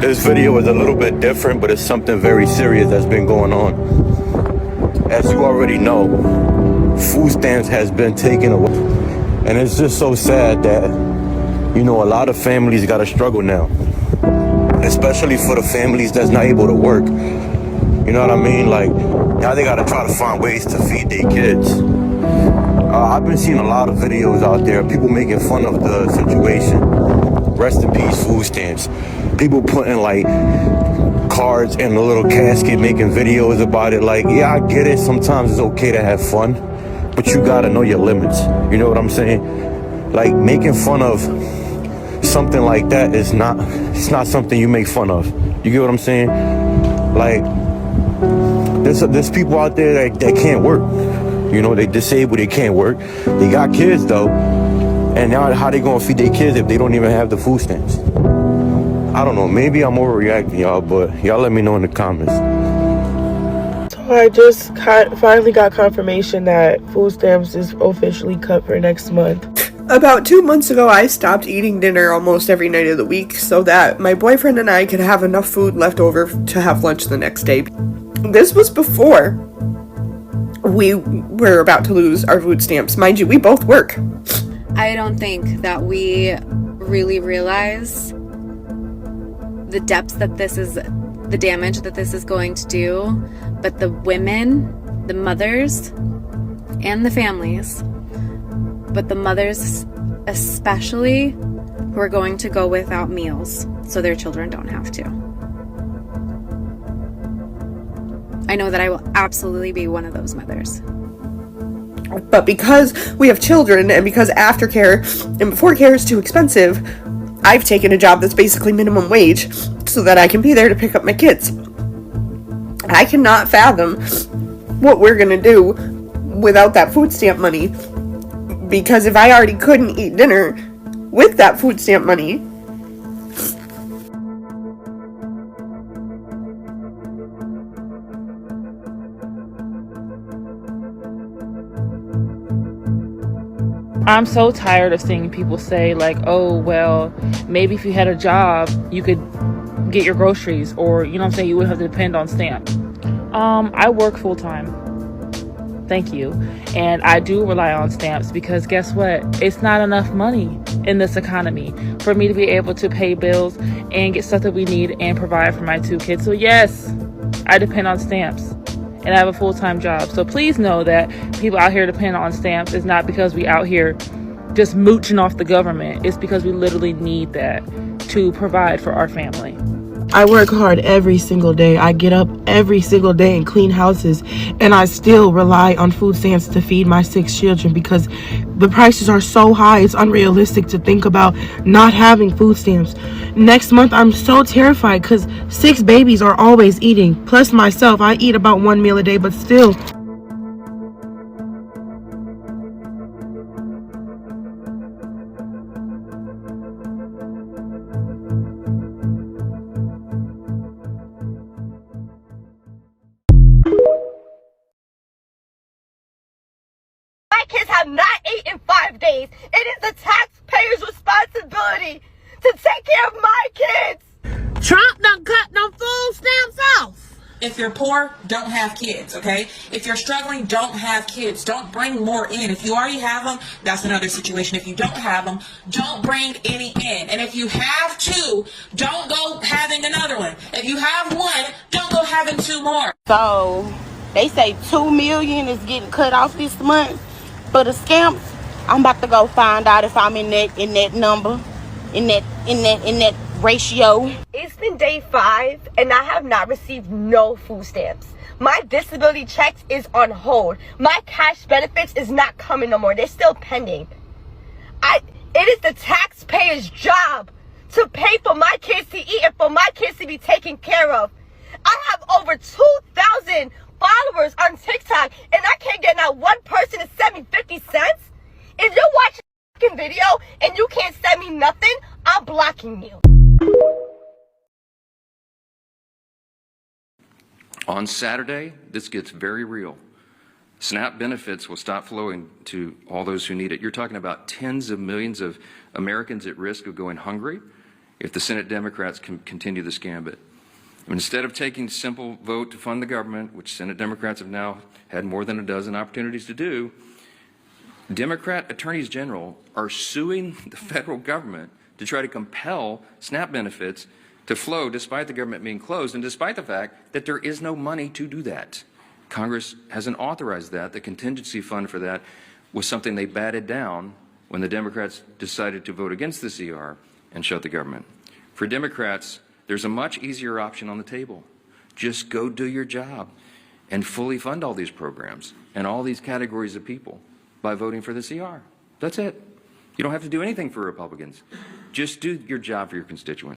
This video is a little bit different, but it's something very serious that's been going on. As you already know, food stamps has been taken away. And it's just so sad that, you know, a lot of families gotta struggle now. Especially for the families that's not able to work. You know what I mean? Like, now they gotta try to find ways to feed their kids. I've been seeing a lot of videos out there, people making fun of the situation. Rest in peace, food stamps. People putting like cards in a little casket, making videos about it. Like, yeah, I get it. Sometimes it's okay to have fun, but you gotta know your limits. You know what I'm saying? Like, making fun of something like that is it's not something you make fun of. You get what I'm saying? Like, there's people out there that can't work. You know, they disabled, they can't work. They got kids though. And now how they gonna feed their kids if they don't even have the food stamps? I don't know, maybe I'm overreacting, y'all, but y'all let me know in the comments. So I just finally got confirmation that food stamps is officially cut for next month. About 2 months ago, I stopped eating dinner almost every night of the week so that my boyfriend and I could have enough food left over to have lunch the next day. This was before we were about to lose our food stamps. Mind you, we both work. I don't think that we really realize the depths that the damage that this is going to do, but the women, the mothers, and the families, but the mothers especially, who are going to go without meals so their children don't have to. I know that I will absolutely be one of those mothers. But because we have children and because aftercare and before care is too expensive, I've taken a job that's basically minimum wage so that I can be there to pick up my kids. I cannot fathom what we're gonna do without that food stamp money, because if I already couldn't eat dinner with that food stamp money, I'm so tired of seeing people say like, oh, well, maybe if you had a job, you could get your groceries, or, you know what I'm saying, you wouldn't have to depend on stamps. I work full time. Thank you. And I do rely on stamps because guess what? It's not enough money in this economy for me to be able to pay bills and get stuff that we need and provide for my 2 kids. So yes, I depend on stamps. And I have a full-time job. So please know that people out here depend on stamps. It's not because we out here just mooching off the government. It's because we literally need that to provide for our family. I work hard every single day. I get up every single day and clean houses, and I still rely on food stamps to feed my 6 children because the prices are so high. It's unrealistic to think about not having food stamps. Next month, I'm so terrified because 6 babies are always eating. Plus myself, I eat about 1 meal a day, but still. Kids have not eaten in 5 days. It is the taxpayer's responsibility to take care of my kids. Trump done cut them food stamps off. If you're poor, don't have kids, okay? If you're struggling, don't have kids. Don't bring more in. If you already have them, that's another situation. If you don't have them, don't bring any in. And if you have 2, don't go having another one. If you have 1, don't go having 2 more. So they say 2 million is getting cut off this month for the scamps. I'm about to go find out if I'm in that number, in that ratio. It's been day 5 and I have not received no food stamps. My disability checks is on hold. My cash benefits is not coming no more. They're still pending. It is the taxpayer's job to pay for my kids to eat and for my kids to be taken care of. I have over 2,000 followers on TikTok and I can't get not one person to send me 50 cents. If you're watching a fucking video and you can't send me nothing, I'm blocking you. On Saturday, this gets very real. SNAP benefits will stop flowing to all those who need it. You're talking about tens of millions of Americans at risk of going hungry. if the Senate Democrats can continue this gambit. Instead of taking a simple vote to fund the government, which Senate Democrats have now had more than a dozen opportunities to do, Democrat attorneys general are suing the federal government to try to compel SNAP benefits to flow despite the government being closed and despite the fact that there is no money to do that. Congress hasn't authorized that. The contingency fund for that was something they batted down when the Democrats decided to vote against the CR and shut the government. For Democrats, there's a much easier option on the table. Just go do your job and fully fund all these programs and all these categories of people by voting for the CR. That's it. You don't have to do anything for Republicans. Just do your job for your constituents.